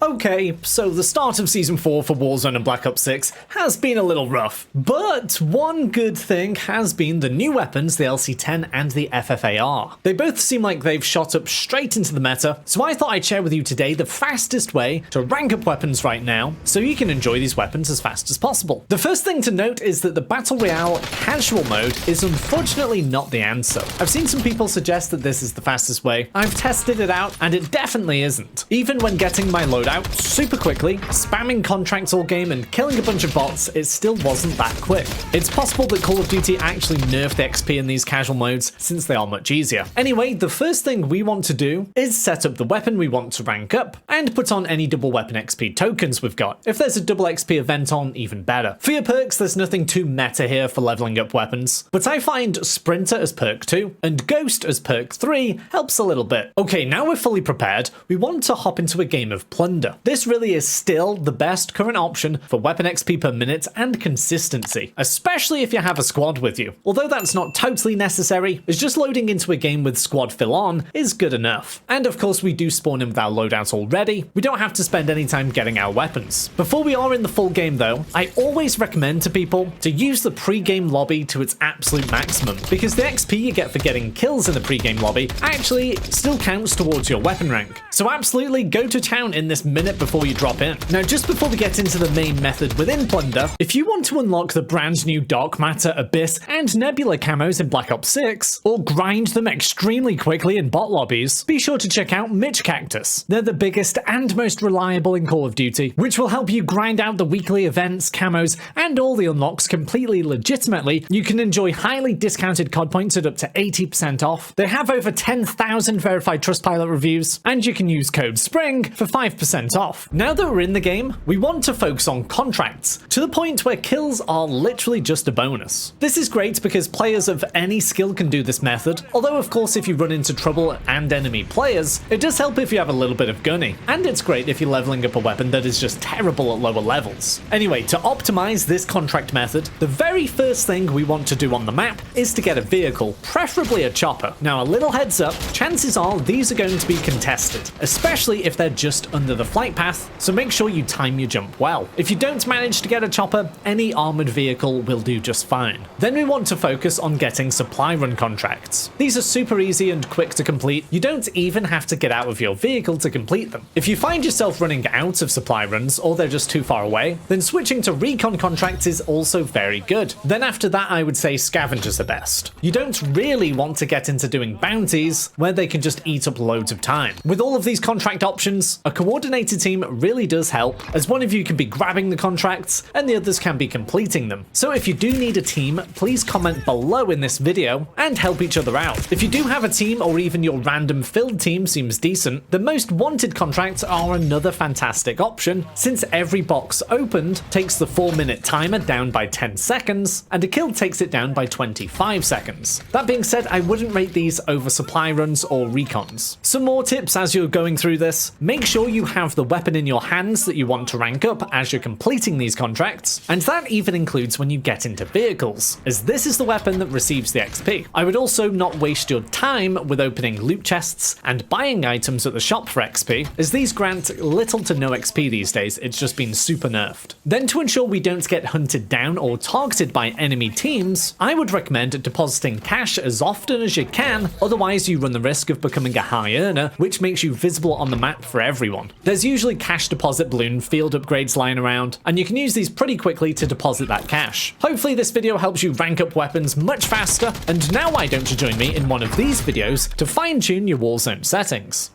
Okay, so the start of Season 4 for Warzone and Black Ops 6 has been a little rough, but one good thing has been the new weapons, the LC10 and the FFAR. They both seem like they've shot up straight into the meta, so I thought I'd share with you today the fastest way to rank up weapons right now, so you can enjoy these weapons as fast as possible. The first thing to note is that the Battle Royale casual mode is unfortunately not the answer. I've seen some people suggest that this is the fastest way. I've tested it out, and it definitely isn't. Even when getting my loadout super quickly, spamming contracts all game and killing a bunch of bots, it still wasn't that quick. It's possible that Call of Duty actually nerfed the XP in these casual modes since they are much easier. Anyway, the first thing we want to do is set up the weapon we want to rank up and put on any double weapon XP tokens we've got. If there's a double XP event on, even better. For your perks, there's nothing too meta here for leveling up weapons, but I find Sprinter as perk 2 and Ghost as perk 3 helps a little bit. Okay, now we're fully prepared, we want to hop into a game of Plunder. This really is still the best current option for weapon XP per minute and consistency, especially if you have a squad with you. Although that's not totally necessary, as just loading into a game with squad fill on is good enough. And of course we do spawn in with our loadout already, we don't have to spend any time getting our weapons. Before we are in the full game though, I always recommend to people to use the pre-game lobby to its absolute maximum, because the XP you get for getting kills in the pre-game lobby actually still counts towards your weapon rank. So absolutely go to town in this minute before you drop in. Now, just before we get into the main method within Plunder, if you want to unlock the brand new Dark Matter, Abyss, and Nebula camos in Black Ops 6, or grind them extremely quickly in bot lobbies, be sure to check out Mitch Cactus. They're the biggest and most reliable in Call of Duty, which will help you grind out the weekly events, camos, and all the unlocks completely legitimately. You can enjoy highly discounted COD points at up to 80% off. They have over 10,000 verified Trustpilot reviews, and you can use code SPRING for 5% off. Now that we're in the game, we want to focus on contracts, to the point where kills are literally just a bonus. This is great because players of any skill can do this method, although of course if you run into trouble and enemy players, it does help if you have a little bit of gunny, and it's great if you're leveling up a weapon that is just terrible at lower levels. Anyway, to optimize this contract method, the very first thing we want to do on the map is to get a vehicle, preferably a chopper. Now a little heads up, chances are these are going to be contested, especially if they're just under the flight path, so make sure you time your jump well. If you don't manage to get a chopper, any armored vehicle will do just fine. Then we want to focus on getting supply run contracts. These are super easy and quick to complete. You don't even have to get out of your vehicle to complete them. If you find yourself running out of supply runs or they're just too far away, then switching to recon contracts is also very good. Then after that, I would say scavengers are best. You don't really want to get into doing bounties where they can just eat up loads of time. With all of these contract options, a coordinated team really does help, as one of you can be grabbing the contracts and the others can be completing them. So if you do need a team, please comment below in this video and help each other out. If you do have a team, or even your random filled team seems decent, the most wanted contracts are another fantastic option, since every box opened takes the 4-minute timer down by 10 seconds, and a kill takes it down by 25 seconds. That being said, I wouldn't rate these over supply runs or recons. Some more tips as you're going through this: make sure you have the weapon in your hands that you want to rank up as you're completing these contracts, and that even includes when you get into vehicles, as this is the weapon that receives the XP. I would also not waste your time with opening loot chests and buying items at the shop for XP, as these grant little to no XP these days. It's just been super nerfed. Then to ensure we don't get hunted down or targeted by enemy teams, I would recommend depositing cash as often as you can, otherwise you run the risk of becoming a high earner, which makes you visible on the map for everyone. There's usually cash deposit balloon field upgrades lying around, and you can use these pretty quickly to deposit that cash. Hopefully this video helps you rank up weapons much faster, and now why don't you join me in one of these videos to fine-tune your Warzone settings.